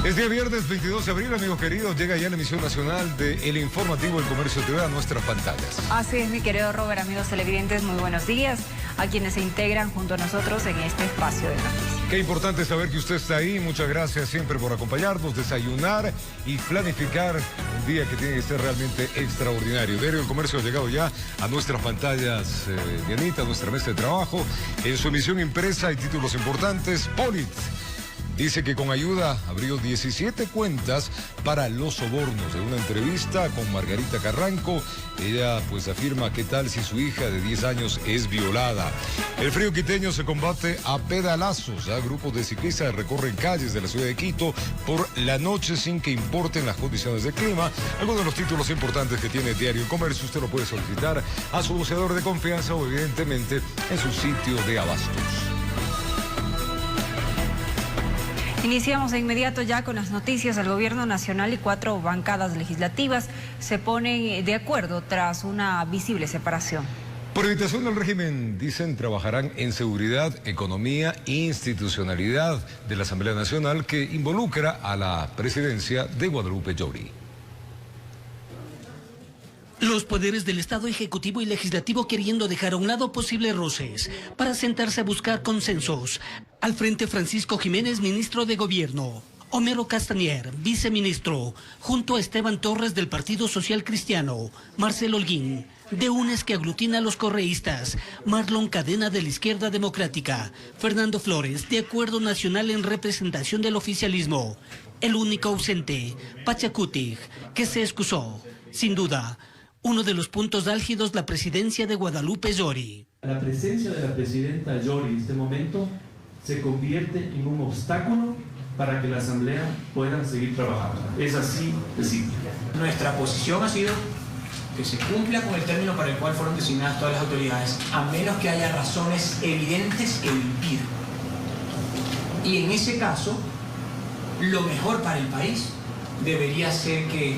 Es día viernes 22 de abril, amigos queridos. Llega ya la emisión nacional de El Informativo del Comercio TV a nuestras pantallas. Así es, mi querido Robert, amigos televidentes, muy buenos días a quienes se integran junto a nosotros en este espacio de noticias. Qué importante saber que usted está ahí. Muchas gracias siempre por acompañarnos, desayunar y planificar un día que tiene que ser realmente extraordinario. Diario El Comercio ha llegado ya a nuestras pantallas, Dianita, a nuestra mesa de trabajo. En su emisión impresa hay títulos importantes. Polit dice que con ayuda abrió 17 cuentas para los sobornos. En una entrevista con Margarita Carranco, ella pues afirma qué tal si su hija de 10 años es violada. El frío quiteño se combate a pedalazos. Grupos de ciclistas recorren calles de la ciudad de Quito por la noche sin que importen las condiciones del clima. Algunos de los títulos importantes que tiene Diario El Comercio usted lo puede solicitar a su voceador de confianza o evidentemente en su sitio de abastos. Iniciamos de inmediato ya con las noticias. El Gobierno Nacional y 4 bancadas legislativas se ponen de acuerdo tras una visible separación. Por invitación del régimen, dicen, trabajarán en seguridad, economía e institucionalidad de la Asamblea Nacional que involucra a la presidencia de Guadalupe Llori. Los poderes del Estado Ejecutivo y Legislativo queriendo dejar a un lado posibles roces para sentarse a buscar consensos. Al frente Francisco Jiménez, ministro de Gobierno. Homero Castañer, viceministro, junto a Esteban Torres del Partido Social Cristiano. Marcelo Holguín, de UNES que aglutina a los correístas. Marlon Cadena de la Izquierda Democrática. Fernando Flores, de Acuerdo Nacional en representación del oficialismo. El único ausente, Pachacuti, que se excusó. Sin duda, uno de los puntos álgidos, la presidencia de Guadalupe Llori. La presencia de la presidenta Llori en este momento se convierte en un obstáculo para que la Asamblea pueda seguir trabajando. Es así de simple. Nuestra posición ha sido que se cumpla con el término para el cual fueron designadas todas las autoridades, a menos que haya razones evidentes que lo impidan. Y en ese caso, lo mejor para el país debería ser que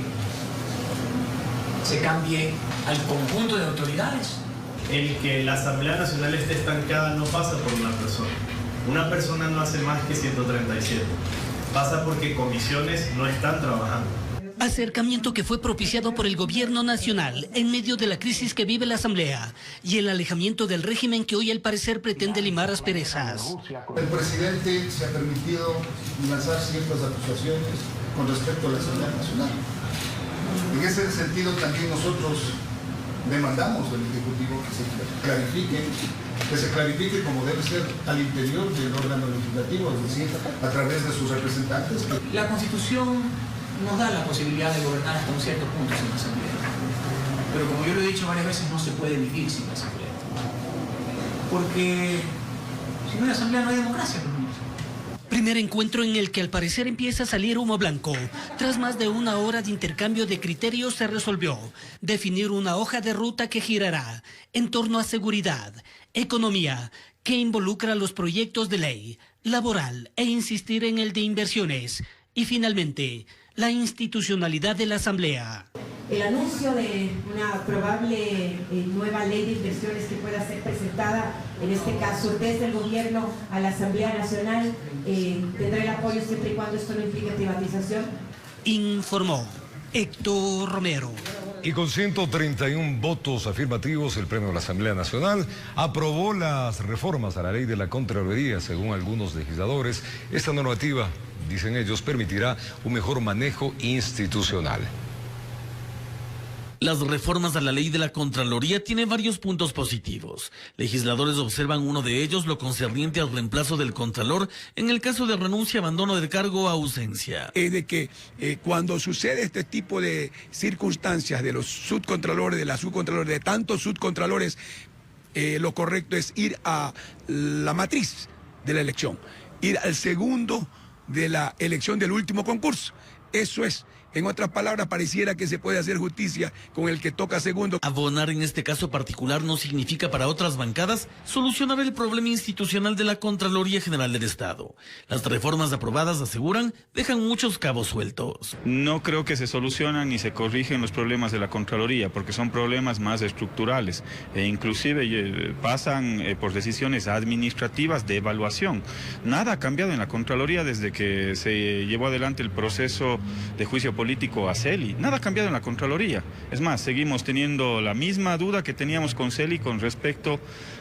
se cambie al conjunto de autoridades. El que la Asamblea Nacional esté estancada no pasa por una persona. Una persona no hace más que 137. Pasa porque comisiones no están trabajando. Acercamiento que fue propiciado por el Gobierno Nacional en medio de la crisis que vive la Asamblea y el alejamiento del régimen que hoy al parecer pretende limar asperezas. El presidente se ha permitido lanzar ciertas acusaciones con respecto a la Asamblea Nacional. En ese sentido también nosotros demandamos del Ejecutivo que se clarifique como debe ser al interior del órgano legislativo, es decir, a través de sus representantes. La Constitución nos da la posibilidad de gobernar hasta un cierto punto sin la Asamblea. Pero como yo lo he dicho varias veces, no se puede vivir sin la Asamblea. Porque si no hay Asamblea no hay democracia. Primer encuentro en el que al parecer empieza a salir humo blanco. Tras más de una hora de intercambio de criterios se resolvió definir una hoja de ruta que girará en torno a seguridad, economía, que involucra los proyectos de ley, laboral e insistir en el de inversiones. Y finalmente, la institucionalidad de la Asamblea. El anuncio de una probable nueva ley de inversiones que pueda ser presentada, en este caso desde el gobierno a la Asamblea Nacional, tendrá el apoyo siempre y cuando esto no implique privatización. Informó Héctor Romero. Y con 131 votos afirmativos, el Pleno de la Asamblea Nacional aprobó las reformas a la ley de la Contraloría. Según algunos legisladores, esta normativa, dicen ellos, permitirá un mejor manejo institucional. Las reformas a la ley de la Contraloría tienen varios puntos positivos. Legisladores observan uno de ellos, lo concerniente al reemplazo del Contralor en el caso de renuncia, abandono del cargo o ausencia. Es de que cuando sucede este tipo de circunstancias de los subcontralores, de la subcontralores, de tantos subcontralores, lo correcto es ir a la matriz de la elección, ir al segundo de la elección del último concurso. Eso es. En otras palabras, pareciera que se puede hacer justicia con el que toca segundo. Abonar en este caso particular no significa para otras bancadas solucionar el problema institucional de la Contraloría General del Estado. Las reformas aprobadas, aseguran, dejan muchos cabos sueltos. No creo que se solucionan ni se corrigen los problemas de la Contraloría, porque son problemas más estructurales e inclusive pasan por decisiones administrativas de evaluación. Nada ha cambiado en la Contraloría desde que se llevó adelante el proceso de juicio político a Celi. Nada ha cambiado en la Contraloría. Es más, seguimos teniendo la misma duda que teníamos con Celi con respecto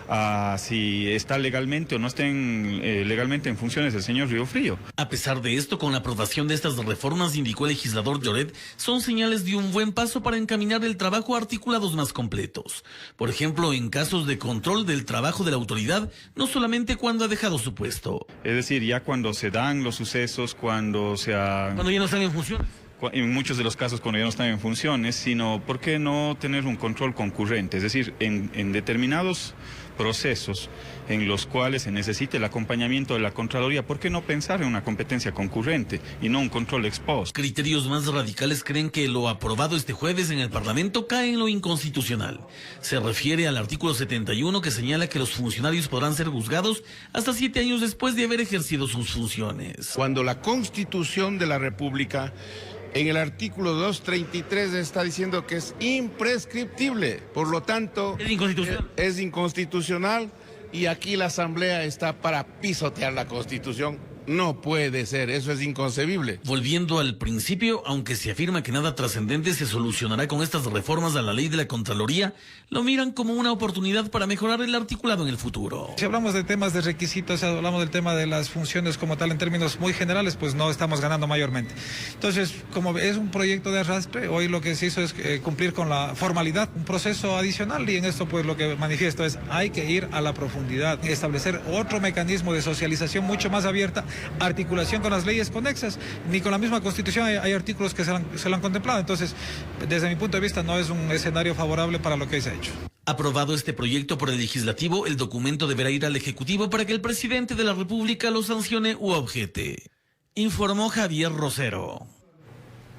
a si está legalmente o no está legalmente en funciones el señor Riofrío. A pesar de esto, con la aprobación de estas reformas, indicó el legislador Lloret, son señales de un buen paso para encaminar el trabajo a articulados más completos. Por ejemplo, en casos de control del trabajo de la autoridad, no solamente cuando ha dejado su puesto. Es decir, ya cuando se dan los sucesos, cuando ya no están en funciones. En muchos de los casos cuando ya no están en funciones, sino ¿por qué no tener un control concurrente? Es decir, en determinados procesos en los cuales se necesite el acompañamiento de la Contraloría, ¿por qué no pensar en una competencia concurrente y no un control ex post? Criterios más radicales creen que lo aprobado este jueves en el Parlamento cae en lo inconstitucional. Se refiere al artículo 71 que señala que los funcionarios podrán ser juzgados hasta 7 años después de haber ejercido sus funciones. Cuando la Constitución de la República, en el artículo 233 está diciendo que es imprescriptible, por lo tanto es inconstitucional y aquí la Asamblea está para pisotear la Constitución. No puede ser, eso es inconcebible. Volviendo al principio, aunque se afirma que nada trascendente se solucionará con estas reformas a la ley de la Contraloría, lo miran como una oportunidad para mejorar el articulado en el futuro. Si hablamos de temas de requisitos, hablamos del tema de las funciones como tal en términos muy generales, pues no estamos ganando mayormente. Entonces, como es un proyecto de arrastre, hoy lo que se hizo es cumplir con la formalidad, un proceso adicional, y en esto pues lo que manifiesto es hay que ir a la profundidad, establecer otro mecanismo de socialización mucho más abierta, articulación con las leyes conexas. Ni con la misma Constitución hay artículos que se lo han contemplado. Entonces, desde mi punto de vista, no es un escenario favorable para lo que se ha hecho. Aprobado este proyecto por el Legislativo, el documento deberá ir al Ejecutivo para que el presidente de la República lo sancione u objete. Informó Javier Rosero.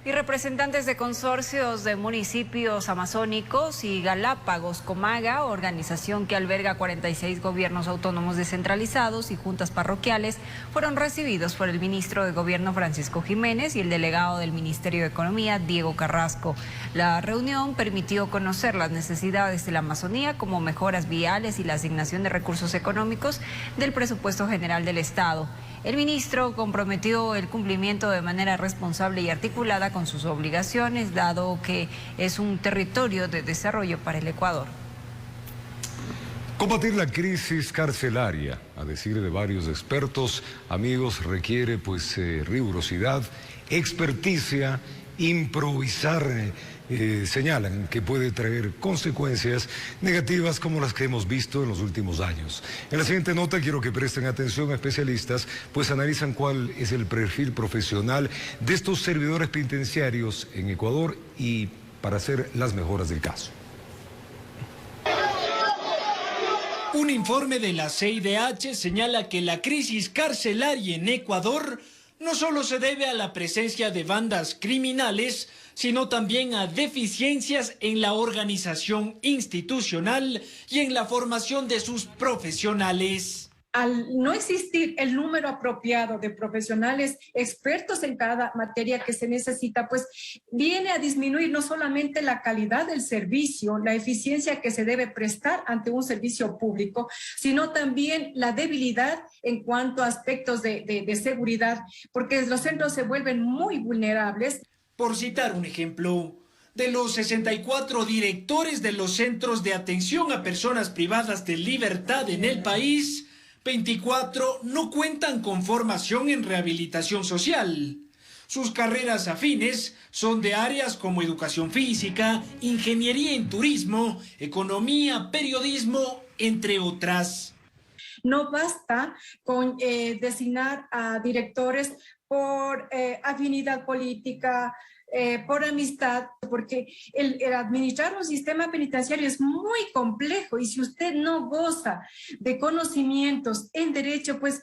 Y representantes de consorcios de municipios amazónicos y Galápagos Comaga, organización que alberga 46 gobiernos autónomos descentralizados y juntas parroquiales, fueron recibidos por el ministro de Gobierno Francisco Jiménez y el delegado del Ministerio de Economía Diego Carrasco. La reunión permitió conocer las necesidades de la Amazonía como mejoras viales y la asignación de recursos económicos del presupuesto general del Estado. El ministro comprometió el cumplimiento de manera responsable y articulada con sus obligaciones, dado que es un territorio de desarrollo para el Ecuador. Combatir la crisis carcelaria, a decir de varios expertos, amigos, requiere rigurosidad, experticia, improvisar. Señalan que puede traer consecuencias negativas como las que hemos visto en los últimos años. En la siguiente nota quiero que presten atención a especialistas, pues analizan cuál es el perfil profesional de estos servidores penitenciarios en Ecuador y para hacer las mejoras del caso. Un informe de la CIDH señala que la crisis carcelaria en Ecuador no solo se debe a la presencia de bandas criminales, sino también a deficiencias en la organización institucional y en la formación de sus profesionales. Al no existir el número apropiado de profesionales expertos en cada materia que se necesita, pues viene a disminuir no solamente la calidad del servicio, la eficiencia que se debe prestar ante un servicio público, sino también la debilidad en cuanto a aspectos de seguridad, porque los centros se vuelven muy vulnerables. Por citar un ejemplo, de los 64 directores de los centros de atención a personas privadas de libertad en el país, 24 no cuentan con formación en rehabilitación social. Sus carreras afines son de áreas como educación física, ingeniería en turismo, economía, periodismo, entre otras. No basta con designar a directores por afinidad política, por amistad, porque el administrar un sistema penitenciario es muy complejo y si usted no goza de conocimientos en derecho, pues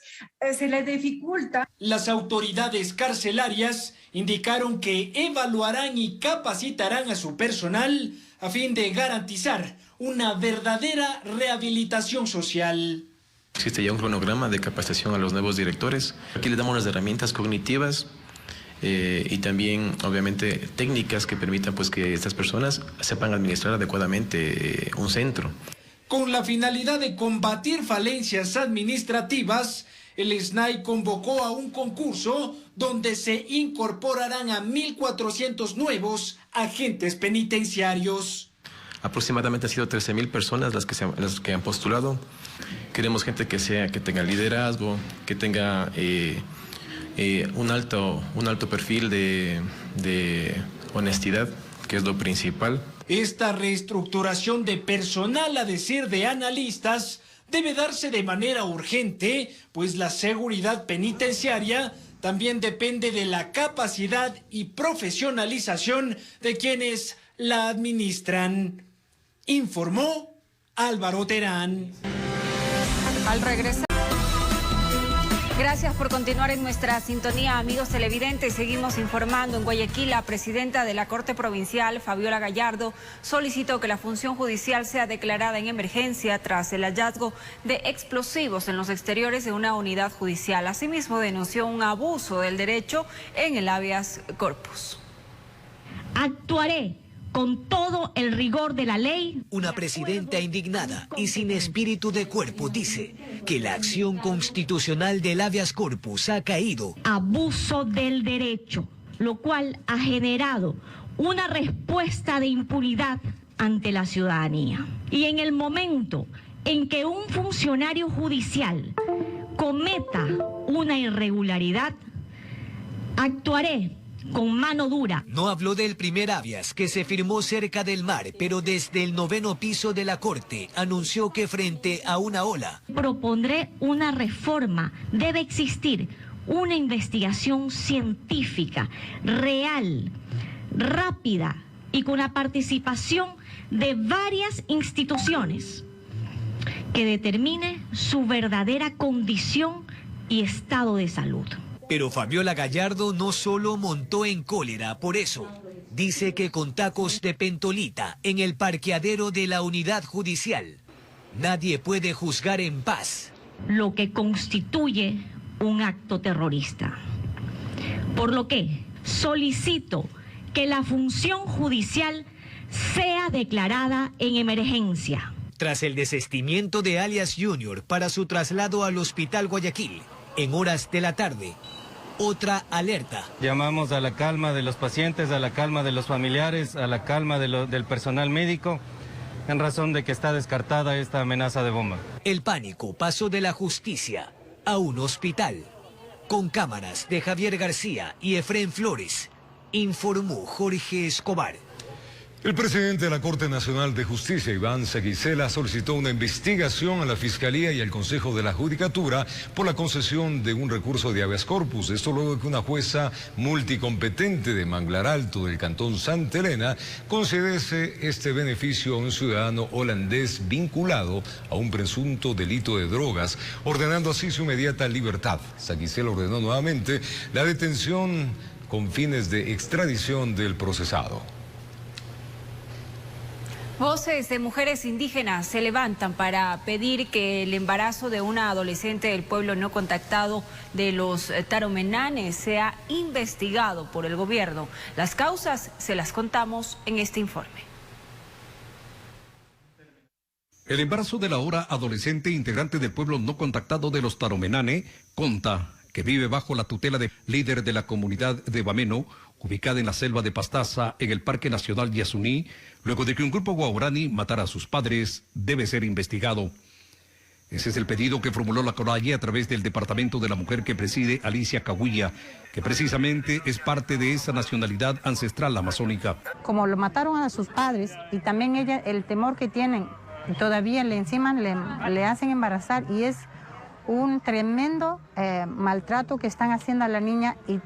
se le dificulta. Las autoridades carcelarias indicaron que evaluarán y capacitarán a su personal a fin de garantizar una verdadera rehabilitación social. Existe ya un cronograma de capacitación a los nuevos directores. Aquí les damos unas herramientas cognitivas y también, obviamente, técnicas que permitan pues, que estas personas sepan administrar adecuadamente un centro. Con la finalidad de combatir falencias administrativas, el SNAI convocó a un concurso donde se incorporarán a 1.400 nuevos agentes penitenciarios. Aproximadamente han sido 13.000 personas las que han postulado. Queremos gente que tenga liderazgo, que tenga un alto perfil de honestidad, que es lo principal. Esta reestructuración de personal, a decir de analistas, debe darse de manera urgente, pues la seguridad penitenciaria también depende de la capacidad y profesionalización de quienes la administran. Informó Álvaro Terán. Al regresar. Gracias por continuar en nuestra sintonía, amigos televidentes. Seguimos informando. En Guayaquil, la presidenta de la Corte Provincial, Fabiola Gallardo, solicitó que la función judicial sea declarada en emergencia tras el hallazgo de explosivos en los exteriores de una unidad judicial. Asimismo, denunció un abuso del derecho en el habeas corpus. Actuaré con todo el rigor de la ley. Una presidenta indignada y sin espíritu de cuerpo dice que la acción constitucional del habeas corpus ha caído. Abuso del derecho, lo cual ha generado una respuesta de impunidad ante la ciudadanía. Y en el momento en que un funcionario judicial cometa una irregularidad, actuaré con mano dura. No habló del primer habeas que se firmó cerca del mar, pero desde el 9º piso de la Corte anunció que frente a una ola. Propondré una reforma. Debe existir una investigación científica, real, rápida y con la participación de varias instituciones que determine su verdadera condición y estado de salud. Pero Fabiola Gallardo no solo montó en cólera por eso. Dice que con tacos de pentolita en el parqueadero de la unidad judicial, nadie puede juzgar en paz. Lo que constituye un acto terrorista. Por lo que solicito que la función judicial sea declarada en emergencia. Tras el desistimiento de alias Junior para su traslado al Hospital Guayaquil, en horas de la tarde, otra alerta. Llamamos a la calma de los pacientes, a la calma de los familiares, a la calma del personal médico, en razón de que está descartada esta amenaza de bomba. El pánico pasó de la justicia a un hospital. Con cámaras de Javier García y Efrén Flores, informó Jorge Escobar. El presidente de la Corte Nacional de Justicia, Iván Seguisela, solicitó una investigación a la Fiscalía y al Consejo de la Judicatura por la concesión de un recurso de habeas corpus. Esto luego de que una jueza multicompetente de Manglar Alto del Cantón Santa Elena concediese este beneficio a un ciudadano holandés vinculado a un presunto delito de drogas, ordenando así su inmediata libertad. Seguisela ordenó nuevamente la detención con fines de extradición del procesado. Voces de mujeres indígenas se levantan para pedir que el embarazo de una adolescente del pueblo no contactado de los Taromenanes sea investigado por el gobierno. Las causas se las contamos en este informe. El embarazo de la ahora adolescente integrante del pueblo no contactado de los Taromenane, Conta, que vive bajo la tutela del líder de la comunidad de Bameno, ubicada en la selva de Pastaza, en el Parque Nacional Yasuní, luego de que un grupo guaurani matara a sus padres, debe ser investigado. Ese es el pedido que formuló la Coralle a través del Departamento de la Mujer que preside Alicia Cahuilla, que precisamente es parte de esa nacionalidad ancestral amazónica. Como lo mataron a sus padres y también ella, el temor que tienen, todavía encima le hacen embarazar y es un tremendo maltrato que están haciendo a la niña y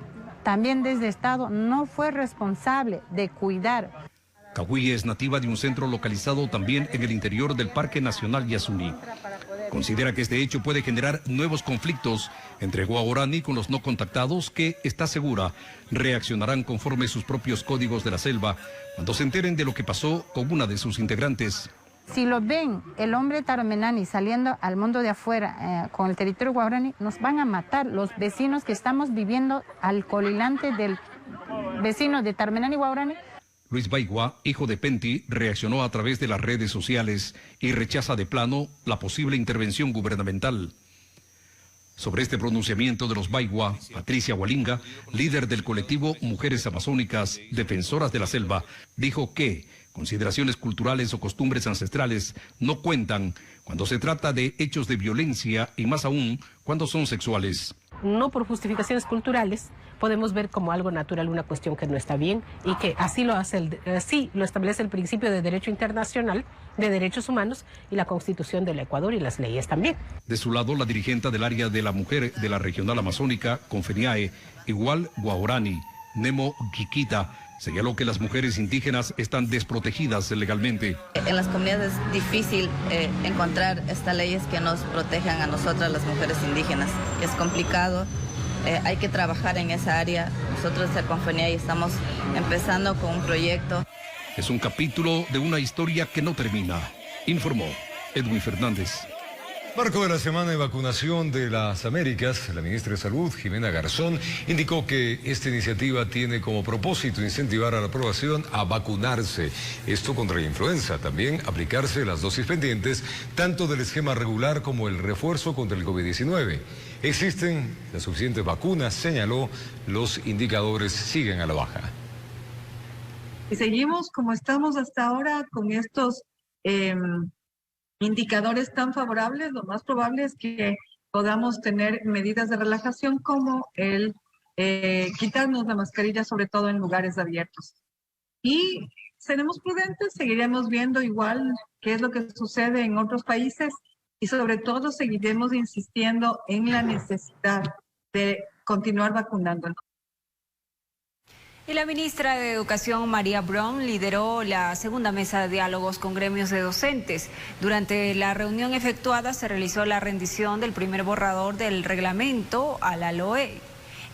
también desde Estado no fue responsable de cuidar. Cahuille es nativa de un centro localizado también en el interior del Parque Nacional Yasuní. Considera que este hecho puede generar nuevos conflictos entre Guaorani con los no contactados que, está segura, reaccionarán conforme sus propios códigos de la selva cuando se enteren de lo que pasó con una de sus integrantes. Si lo ven, el hombre taromenani saliendo al mundo de afuera con el territorio guaorani, nos van a matar los vecinos que estamos viviendo al colilante del vecino de Taromenani Guaorani. Luis Baigua, hijo de Penty, reaccionó a través de las redes sociales y rechaza de plano la posible intervención gubernamental. Sobre este pronunciamiento de los Baigua, Patricia Hualinga, líder del colectivo Mujeres Amazónicas Defensoras de la Selva, dijo que consideraciones culturales o costumbres ancestrales no cuentan cuando se trata de hechos de violencia y más aún cuando son sexuales. No por justificaciones culturales podemos ver como algo natural una cuestión que no está bien y que así lo establece el principio de derecho internacional de derechos humanos y la Constitución del Ecuador y las leyes también. De su lado, la dirigente del área de la mujer de la regional amazónica, Confeniae, igual Guaorani, Nemo Quiquita, señaló que las mujeres indígenas están desprotegidas legalmente. En las comunidades es difícil encontrar estas leyes que nos protejan a nosotras las mujeres indígenas. Es complicado, hay que trabajar en esa área. Nosotros de Confeniae estamos empezando con un proyecto. Es un capítulo de una historia que no termina, informó Edwin Fernández. Marco de la semana de vacunación de las Américas, la ministra de Salud, Jimena Garzón, indicó que esta iniciativa tiene como propósito incentivar a la población a vacunarse. Esto contra la influenza. También aplicarse las dosis pendientes, tanto del esquema regular como el refuerzo contra el COVID-19. Existen las suficientes vacunas, señaló, los indicadores siguen a la baja. Y seguimos como estamos hasta ahora con estos indicadores tan favorables. Lo más probable es que podamos tener medidas de relajación como el quitarnos la mascarilla, sobre todo en lugares abiertos. Y seremos prudentes, seguiremos viendo igual qué es lo que sucede en otros países y sobre todo seguiremos insistiendo en la necesidad de continuar vacunándonos. Y la ministra de Educación, María Brown, lideró la segunda mesa de diálogos con gremios de docentes. Durante la reunión efectuada se realizó la rendición del primer borrador del reglamento a la LOE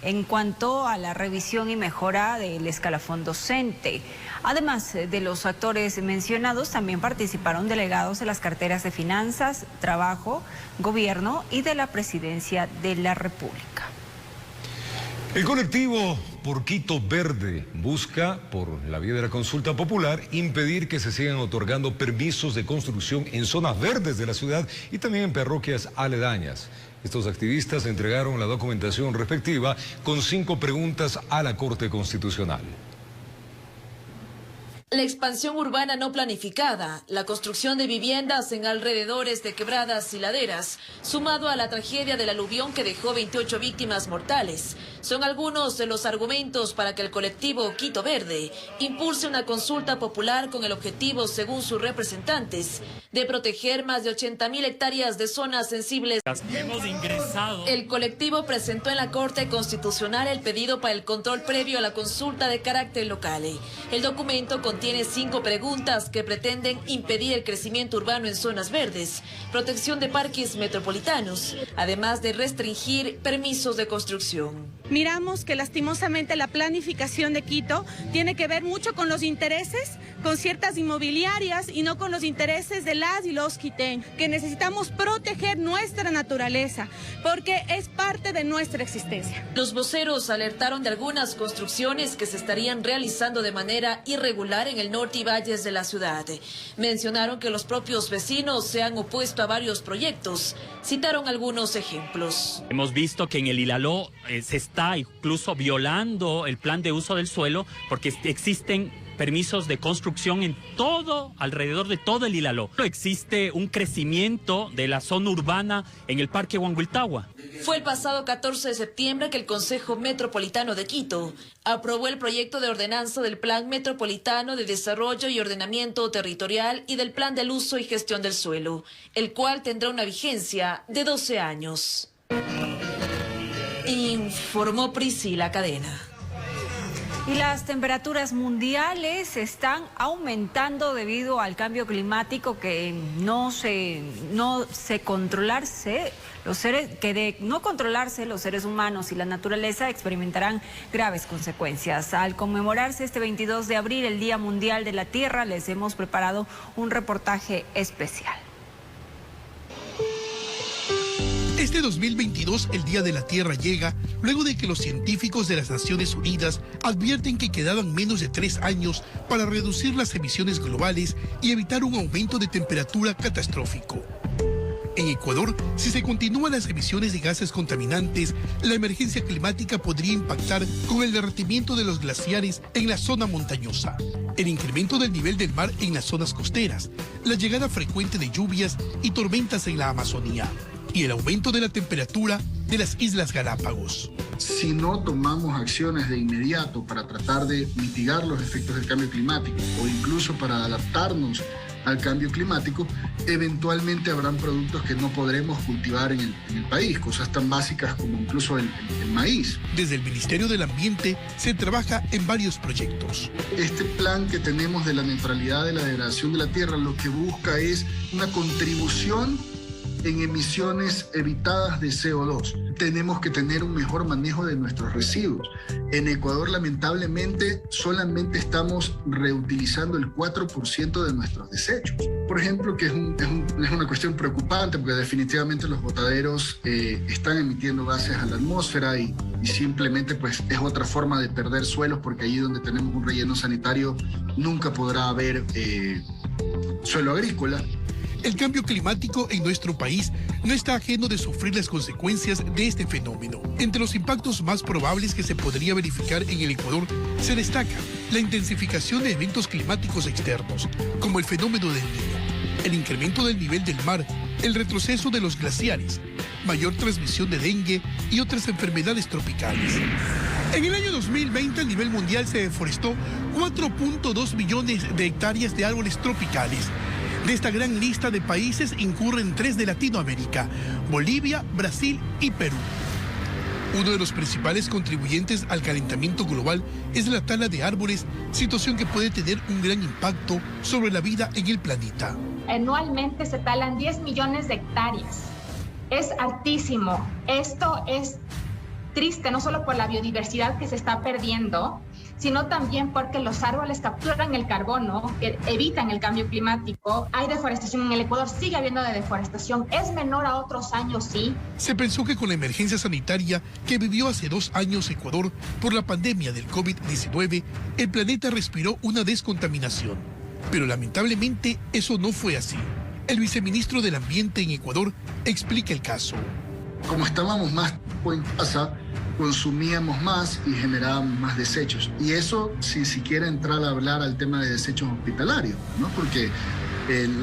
en cuanto a la revisión y mejora del escalafón docente. Además de los actores mencionados, también participaron delegados de las carteras de Finanzas, Trabajo, Gobierno y de la Presidencia de la República. El colectivo Por Quito Verde busca, por la vía de la consulta popular, impedir que se sigan otorgando permisos de construcción en zonas verdes de la ciudad y también en parroquias aledañas. Estos activistas entregaron la documentación respectiva con 5 preguntas a la Corte Constitucional. La expansión urbana no planificada, la construcción de viviendas en alrededores de quebradas y laderas, sumado a la tragedia del aluvión que dejó 28 víctimas mortales, son algunos de los argumentos para que el colectivo Quito Verde impulse una consulta popular con el objetivo, según sus representantes, de proteger más de 80.000 hectáreas de zonas sensibles. El colectivo presentó en la Corte Constitucional el pedido para el control previo a la consulta de carácter local. El documento contiene 5 preguntas que pretenden impedir el crecimiento urbano en zonas verdes, protección de parques metropolitanos, además de restringir permisos de construcción. Miramos que lastimosamente la planificación de Quito tiene que ver mucho con los intereses, con ciertas inmobiliarias y no con los intereses de las y los quiteños, que necesitamos proteger nuestra naturaleza porque es parte de nuestra existencia. Los voceros alertaron de algunas construcciones que se estarían realizando de manera irregular en el norte y valles de la ciudad. Mencionaron que los propios vecinos se han opuesto a varios proyectos. Citaron algunos ejemplos. Hemos visto que en el Ilaló se está incluso violando el plan de uso del suelo porque existen permisos de construcción en todo, alrededor de todo el Ilaló. Existe un crecimiento de la zona urbana en el Parque Huanguiltagua. Fue el pasado 14 de septiembre que el Consejo Metropolitano de Quito aprobó el proyecto de ordenanza del Plan Metropolitano de Desarrollo y Ordenamiento Territorial y del Plan del Uso y Gestión del Suelo, el cual tendrá una vigencia de 12 años. Informó Priscila Cadena. Y las temperaturas mundiales están aumentando debido al cambio climático que de no controlarse, los seres humanos y la naturaleza experimentarán graves consecuencias. Al conmemorarse este 22 de abril, el Día Mundial de la Tierra, les hemos preparado un reportaje especial. Este 2022, el Día de la Tierra llega luego de que los científicos de las Naciones Unidas advierten que quedaban menos de 3 años para reducir las emisiones globales y evitar un aumento de temperatura catastrófico. En Ecuador, si se continúan las emisiones de gases contaminantes, la emergencia climática podría impactar con el derretimiento de los glaciares en la zona montañosa, el incremento del nivel del mar en las zonas costeras, la llegada frecuente de lluvias y tormentas en la Amazonía, y el aumento de la temperatura de las Islas Galápagos. Si no tomamos acciones de inmediato para tratar de mitigar los efectos del cambio climático o incluso para adaptarnos al cambio climático, eventualmente habrán productos que no podremos cultivar en el país, cosas tan básicas como incluso el maíz. Desde el Ministerio del Ambiente se trabaja en varios proyectos. Este plan que tenemos de la neutralidad de la degradación de la tierra lo que busca es una contribución en emisiones evitadas de CO2. Tenemos que tener un mejor manejo de nuestros residuos. En Ecuador, lamentablemente, solamente estamos reutilizando el 4% de nuestros desechos. Por ejemplo, que es una cuestión preocupante porque definitivamente los botaderos están emitiendo gases a la atmósfera y simplemente pues, es otra forma de perder suelos porque allí donde tenemos un relleno sanitario nunca podrá haber suelo agrícola. El cambio climático en nuestro país no está ajeno de sufrir las consecuencias de este fenómeno. Entre los impactos más probables que se podría verificar en el Ecuador se destaca la intensificación de eventos climáticos externos, como el fenómeno del Niño, el incremento del nivel del mar, el retroceso de los glaciares, mayor transmisión de dengue y otras enfermedades tropicales. En el año 2020, a nivel mundial se deforestó 4.2 millones de hectáreas de árboles tropicales. De esta gran lista de países incurren 3 de Latinoamérica: Bolivia, Brasil y Perú. Uno de los principales contribuyentes al calentamiento global es la tala de árboles, situación que puede tener un gran impacto sobre la vida en el planeta. Anualmente se talan 10 millones de hectáreas. Es altísimo. Esto es triste no solo por la biodiversidad que se está perdiendo, sino también porque los árboles capturan el carbono, que evitan el cambio climático. Hay deforestación en el Ecuador, sigue habiendo deforestación, es menor a otros años, sí. Se pensó que con la emergencia sanitaria que vivió hace 2 años Ecuador por la pandemia del COVID-19, el planeta respiró una descontaminación. Pero lamentablemente eso no fue así. El viceministro del Ambiente en Ecuador explica el caso. Como estábamos más tiempo en casa, consumíamos más y generábamos más desechos. Y eso sin siquiera entrar a hablar al tema de desechos hospitalarios, ¿no? Porque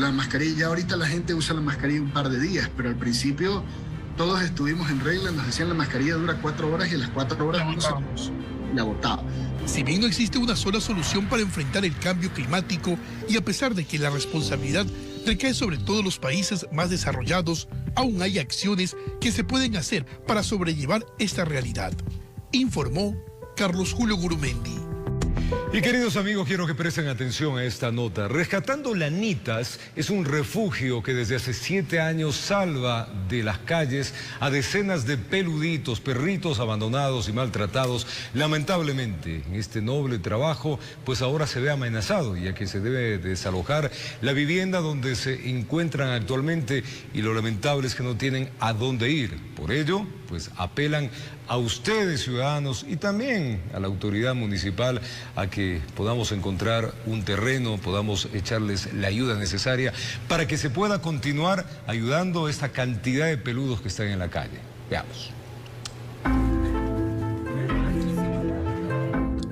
la mascarilla, ahorita la gente usa la mascarilla un par de días, pero al principio todos estuvimos en regla, nos decían la mascarilla dura 4 horas y a las 4 horas la botaba. Si bien no existe una sola solución para enfrentar el cambio climático y a pesar de que la responsabilidad recae sobre todos los países más desarrollados, aún hay acciones que se pueden hacer para sobrellevar esta realidad, informó Carlos Julio Gurumendi. Y queridos amigos, quiero que presten atención a esta nota. Rescatando Lanitas es un refugio que desde hace 7 años salva de las calles a decenas de peluditos, perritos abandonados y maltratados. Lamentablemente, en este noble trabajo, pues ahora se ve amenazado, ya que se debe desalojar la vivienda donde se encuentran actualmente y lo lamentable es que no tienen a dónde ir. Por ello, pues apelan a ustedes, ciudadanos, y también a la autoridad municipal a que podamos encontrar un terreno, podamos echarles la ayuda necesaria para que se pueda continuar ayudando a esta cantidad de peludos que están en la calle. Veamos.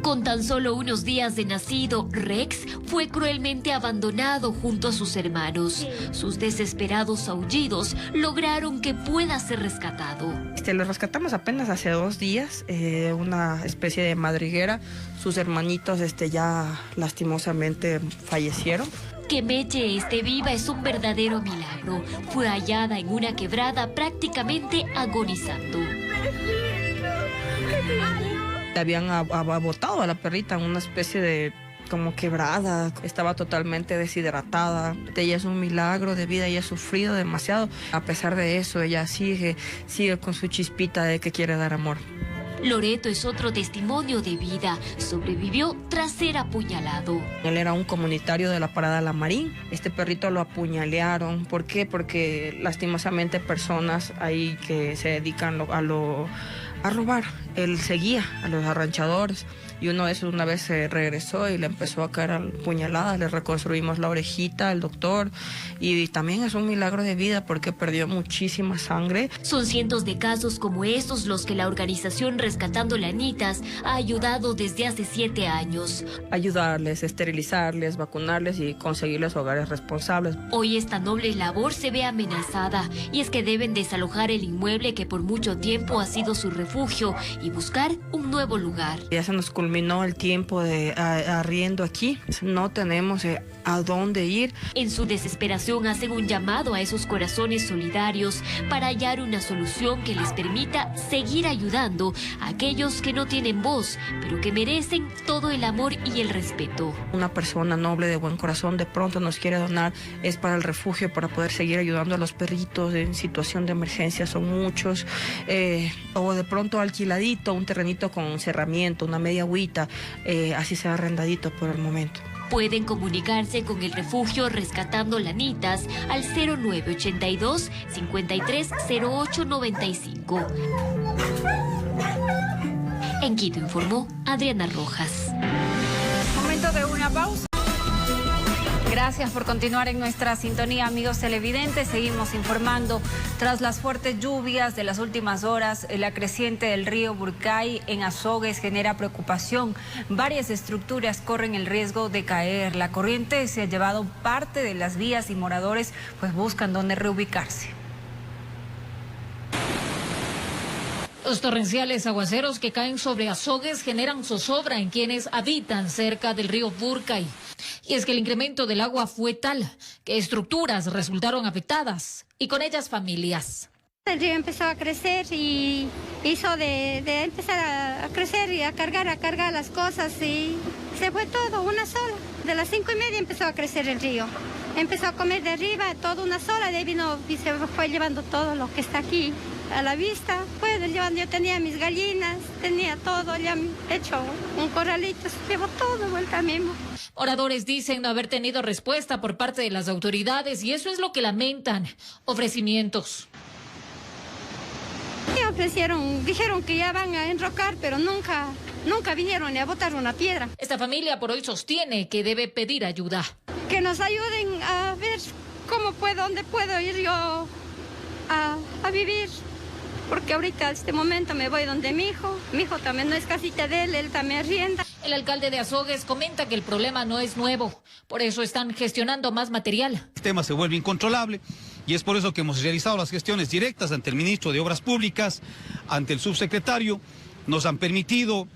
Con tan solo unos días de nacido, Rex fue cruelmente abandonado junto a sus hermanos. Sus desesperados aullidos lograron que pueda ser rescatado. Lo rescatamos apenas hace 2 días, una especie de madriguera. Sus hermanitos ya lastimosamente fallecieron. Que Meche esté viva es un verdadero milagro. Fue hallada en una quebrada prácticamente agonizando. Le habían botado a la perrita en una especie de como quebrada, estaba totalmente deshidratada. Ella es un milagro de vida, ella ha sufrido demasiado. A pesar de eso, ella sigue con su chispita de que quiere dar amor. Loreto es otro testimonio de vida. Sobrevivió tras ser apuñalado. Él era un comunitario de la Parada La Marín. Este perrito lo apuñalearon. ¿Por qué? Porque lastimosamente personas ahí que se dedican a robar. Él seguía a los arranchadores. Y uno de esos una vez se regresó y le empezó a caer a puñaladas. Le reconstruimos la orejita al doctor. Y también es un milagro de vida porque perdió muchísima sangre. Son cientos de casos como estos los que la organización Rescatando Lanitas ha ayudado desde hace 7 años. Ayudarles, esterilizarles, vacunarles y conseguirles hogares responsables. Hoy esta noble labor se ve amenazada y es que deben desalojar el inmueble que por mucho tiempo ha sido su refugio y buscar un nuevo lugar. Ya se nos culminó el tiempo de arriendo aquí. No tenemos a dónde ir. En su desesperación hacen un llamado a esos corazones solidarios para hallar una solución que les permita seguir ayudando a aquellos que no tienen voz, pero que merecen todo el amor y el respeto. Una persona noble de buen corazón de pronto nos quiere donar, es para el refugio, para poder seguir ayudando a los perritos en situación de emergencia, son muchos, o de pronto alquiladito, un terrenito con cerramiento, una media agüita, así sea arrendadito por el momento. Pueden comunicarse con el refugio Rescatando Lanitas al 0982 530895. En Quito informó Adriana Rojas. Momento de una pausa. Gracias por continuar en nuestra sintonía, amigos televidentes. Seguimos informando. Tras las fuertes lluvias de las últimas horas, la creciente del río Burcay en Azogues genera preocupación. Varias estructuras corren el riesgo de caer. La corriente se ha llevado parte de las vías y moradores pues buscan dónde reubicarse. Los torrenciales aguaceros que caen sobre Azogues generan zozobra en quienes habitan cerca del río Burcay. Y es que el incremento del agua fue tal que estructuras resultaron afectadas y con ellas familias. El río empezó a crecer y hizo de empezar a crecer y a cargar las cosas y se fue todo, una sola. De las 5:30 empezó a crecer el río. Empezó a comer de arriba, toda una sola, de ahí vino y se fue llevando todo lo que está aquí a la vista. Pues yo tenía mis gallinas, tenía todo ya hecho, un corralito, se llevó todo vuelta a mismo. Oradores dicen no haber tenido respuesta por parte de las autoridades y eso es lo que lamentan. Ofrecimientos. Me ofrecieron, dijeron que ya van a enrocar, pero nunca vinieron ni a botar una piedra. Esta familia por hoy sostiene que debe pedir ayuda. Que nos ayuden a ver dónde puedo ir yo a vivir. Porque ahorita, a este momento, me voy donde mi hijo. Mi hijo también no es casita de él también arrienda. El alcalde de Azogues comenta que el problema no es nuevo. Por eso están gestionando más material. El tema se vuelve incontrolable y es por eso que hemos realizado las gestiones directas ante el ministro de Obras Públicas, ante el subsecretario. Nos han permitido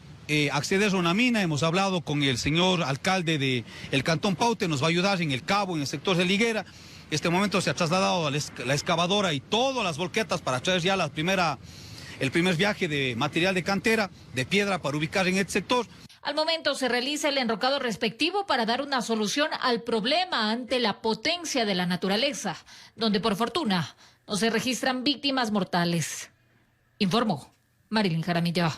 acceder a una mina. Hemos hablado con el señor alcalde del Cantón Paute, nos va a ayudar en el Cabo, en el sector de Liguera. Este momento se ha trasladado a la excavadora y todas las volquetas para traer ya el primer viaje de material de cantera, de piedra para ubicar en este sector. Al momento se realiza el enrocado respectivo para dar una solución al problema ante la potencia de la naturaleza, donde por fortuna no se registran víctimas mortales. Informó Marilyn Jaramillo.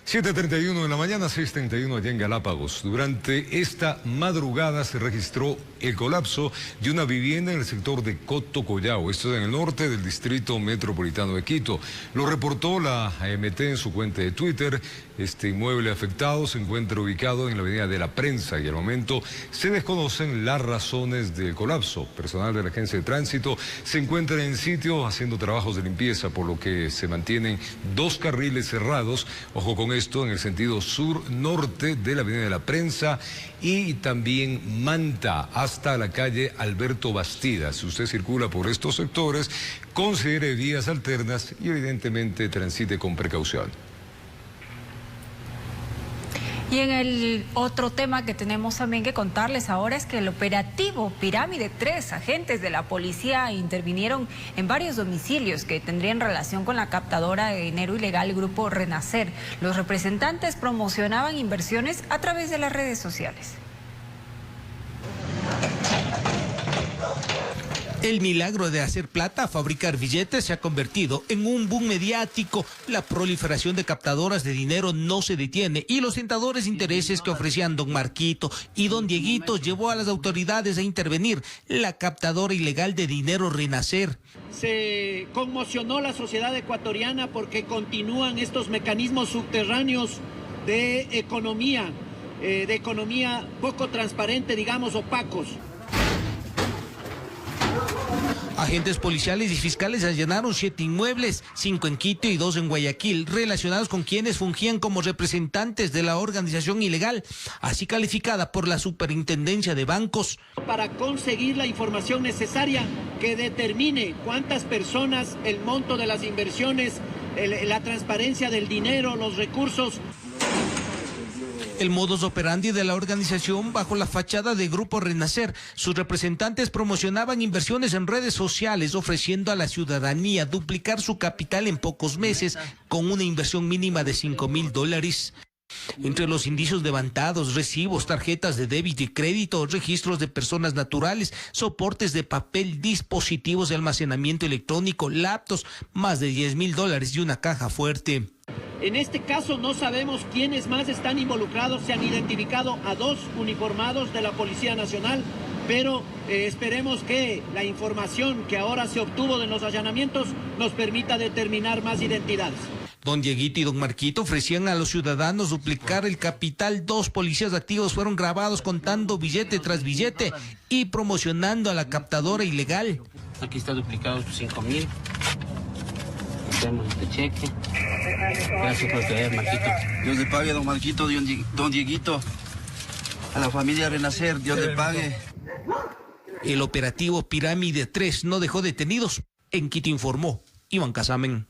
7:31 de la mañana, 6:31 allá en Galápagos. Durante esta madrugada se registró el colapso de una vivienda en el sector de Cotocollao, esto es en el norte del distrito metropolitano de Quito. Lo reportó la AMT en su cuenta de Twitter. Este inmueble afectado se encuentra ubicado en la avenida de la Prensa y al momento se desconocen las razones del colapso. Personal de la Agencia de Tránsito se encuentra en sitio haciendo trabajos de limpieza, por lo que se mantienen 2 carriles cerrados. Ojo con esto, en el sentido sur-norte de la avenida de la Prensa y también Manta hasta la calle Alberto Bastida. Si usted circula por estos sectores, considere vías alternas y evidentemente transite con precaución. Y en el otro tema que tenemos también que contarles ahora es que el operativo Pirámide 3, agentes de la policía intervinieron en varios domicilios que tendrían relación con la captadora de dinero ilegal Grupo Renacer. Los representantes promocionaban inversiones a través de las redes sociales. El milagro de hacer plata, fabricar billetes, se ha convertido en un boom mediático. La proliferación de captadoras de dinero no se detiene y los tentadores intereses que ofrecían don Marquito y don Dieguito llevó a las autoridades a intervenir. La captadora ilegal de dinero Renacer. Se conmocionó la sociedad ecuatoriana porque continúan estos mecanismos subterráneos de economía poco transparente, digamos, opacos. Agentes policiales y fiscales allanaron 7 inmuebles, 5 en Quito y 2 en Guayaquil, relacionados con quienes fungían como representantes de la organización ilegal, así calificada por la Superintendencia de Bancos. Para conseguir la información necesaria que determine cuántas personas, el monto de las inversiones, la transparencia del dinero, los recursos. El modus operandi de la organización bajo la fachada de Grupo Renacer. Sus representantes promocionaban inversiones en redes sociales, ofreciendo a la ciudadanía duplicar su capital en pocos meses con una inversión mínima de $5,000. Entre los indicios levantados, recibos, tarjetas de débito y crédito, registros de personas naturales, soportes de papel, dispositivos de almacenamiento electrónico, laptops, más de $10,000 y una caja fuerte. En este caso no sabemos quiénes más están involucrados. Se han identificado a 2 uniformados de la Policía Nacional, pero esperemos que la información que ahora se obtuvo de los allanamientos nos permita determinar más identidades. Don Dieguito y don Marquito ofrecían a los ciudadanos duplicar el capital. 2 policías activos fueron grabados contando billete tras billete y promocionando a la captadora ilegal. Aquí está duplicado estos 5,000. Tenemos este cheque. Gracias por creer, Marquito. Dios le pague, don Marquito, don Dieguito. A la familia Renacer, Dios le pague. El operativo Pirámide 3 no dejó detenidos. En Quito informó Iván Casamen.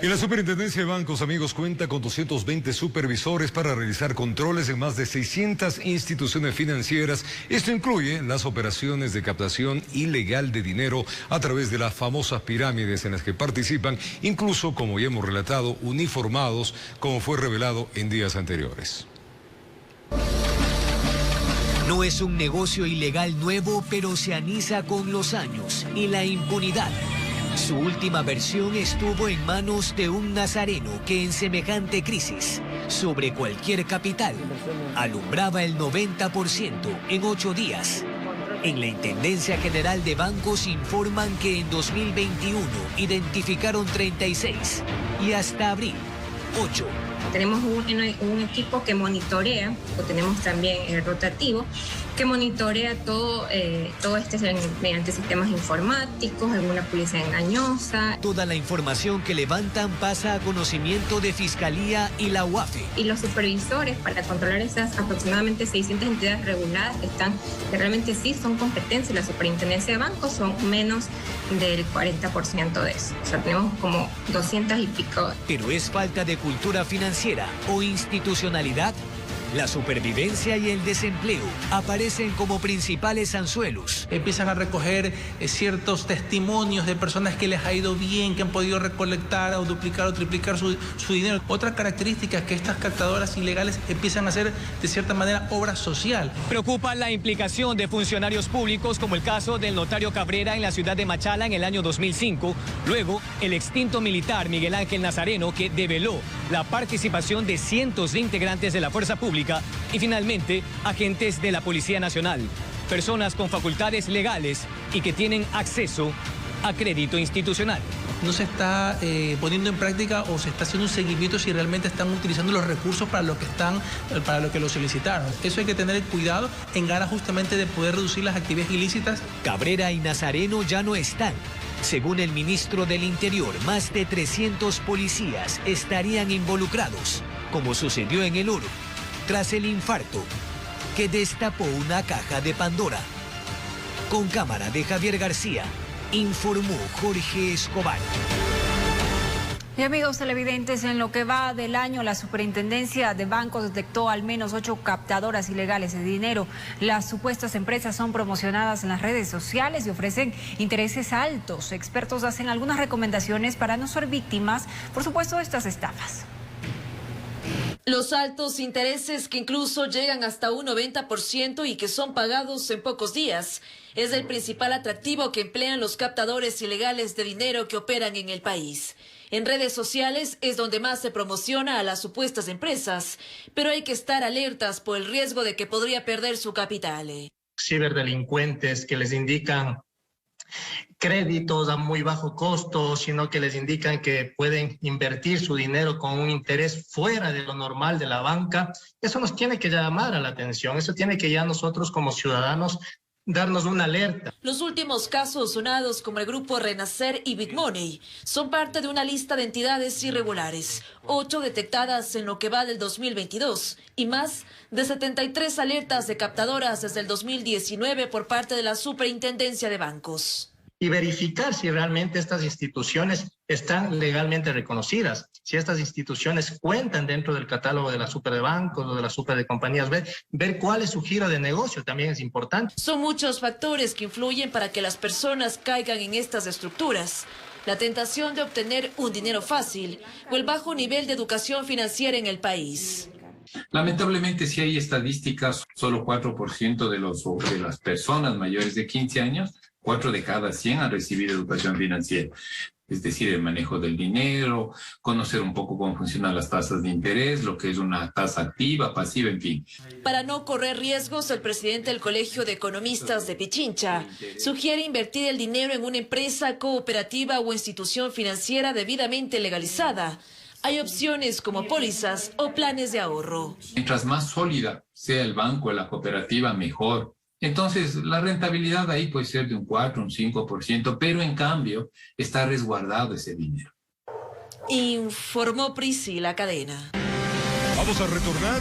Y la Superintendencia de Bancos, amigos, cuenta con 220 supervisores para realizar controles en más de 600 instituciones financieras. Esto incluye las operaciones de captación ilegal de dinero a través de las famosas pirámides en las que participan, incluso, como ya hemos relatado, uniformados, como fue revelado en días anteriores. No es un negocio ilegal nuevo, pero se anisa con los años y la impunidad. Su última versión estuvo en manos de un nazareno que en semejante crisis, sobre cualquier capital, alumbraba el 90% en 8 días. En la Intendencia General de Bancos informan que en 2021 identificaron 36 y hasta abril 8. Tenemos un equipo que monitorea, o tenemos también el rotativo, que monitorea todo mediante sistemas informáticos, alguna publicidad engañosa. Toda la información que levantan pasa a conocimiento de Fiscalía y la UAFE. Y los supervisores, para controlar esas aproximadamente 600 entidades reguladas que realmente sí son competencias, la Superintendencia de Bancos son menos del 40% de eso. O sea, tenemos como 200 y pico. Pero es falta de cultura financiera o institucionalidad. La supervivencia y el desempleo aparecen como principales anzuelos. Empiezan a recoger ciertos testimonios de personas que les ha ido bien, que han podido recolectar o duplicar o triplicar su dinero. Otra característica es que estas captadoras ilegales empiezan a hacer de cierta manera obra social. Preocupa la implicación de funcionarios públicos, como el caso del notario Cabrera en la ciudad de Machala en el año 2005. Luego, el extinto militar Miguel Ángel Nazareno, que develó la participación de cientos de integrantes de la fuerza pública. Y finalmente, agentes de la Policía Nacional, personas con facultades legales y que tienen acceso a crédito institucional. No se está poniendo en práctica o se está haciendo un seguimiento si realmente están utilizando los recursos para lo que lo solicitaron. Eso hay que tener cuidado en ganas justamente de poder reducir las actividades ilícitas. Cabrera y Nazareno ya no están. Según el ministro del Interior, más de 300 policías estarían involucrados, como sucedió en el oro, tras el infarto que destapó una caja de Pandora. Con cámara de Javier García, informó Jorge Escobar. Y amigos televidentes, en lo que va del año, la Superintendencia de Bancos detectó al menos 8 captadoras ilegales de dinero. Las supuestas empresas son promocionadas en las redes sociales y ofrecen intereses altos. Expertos hacen algunas recomendaciones para no ser víctimas, por supuesto, de estas estafas. Los altos intereses, que incluso llegan hasta un 90% y que son pagados en pocos días, es el principal atractivo que emplean los captadores ilegales de dinero que operan en el país. En redes sociales es donde más se promociona a las supuestas empresas, pero hay que estar alertas por el riesgo de que podría perder su capital. Ciberdelincuentes que les indican créditos a muy bajo costo, sino que les indican que pueden invertir su dinero con un interés fuera de lo normal de la banca. Eso nos tiene que llamar a la atención, eso tiene que ya nosotros como ciudadanos darnos una alerta. Los últimos casos sonados, como el grupo Renacer y BitMoney, son parte de una lista de entidades irregulares, 8 detectadas en lo que va del 2022 y más de 73 alertas de captadoras desde el 2019 por parte de la Superintendencia de Bancos. Y verificar si realmente estas instituciones están legalmente reconocidas, si estas instituciones cuentan dentro del catálogo de la super de bancos o de la super de compañías B, ver cuál es su giro de negocio también es importante. Son muchos factores que influyen para que las personas caigan en estas estructuras. La tentación de obtener un dinero fácil o el bajo nivel de educación financiera en el país. Lamentablemente, si hay estadísticas, solo 4% de las personas mayores de 15 años, 4 de cada 100 han recibido educación financiera. Es decir, el manejo del dinero, conocer un poco cómo funcionan las tasas de interés, lo que es una tasa activa, pasiva, en fin. Para no correr riesgos, el presidente del Colegio de Economistas de Pichincha sugiere invertir el dinero en una empresa cooperativa o institución financiera debidamente legalizada. Hay opciones como pólizas o planes de ahorro. Mientras más sólida sea el banco o la cooperativa, mejor. Entonces, la rentabilidad ahí puede ser de un 4, un 5%, pero en cambio está resguardado ese dinero. Informó Priscila Cadena. Vamos a retornar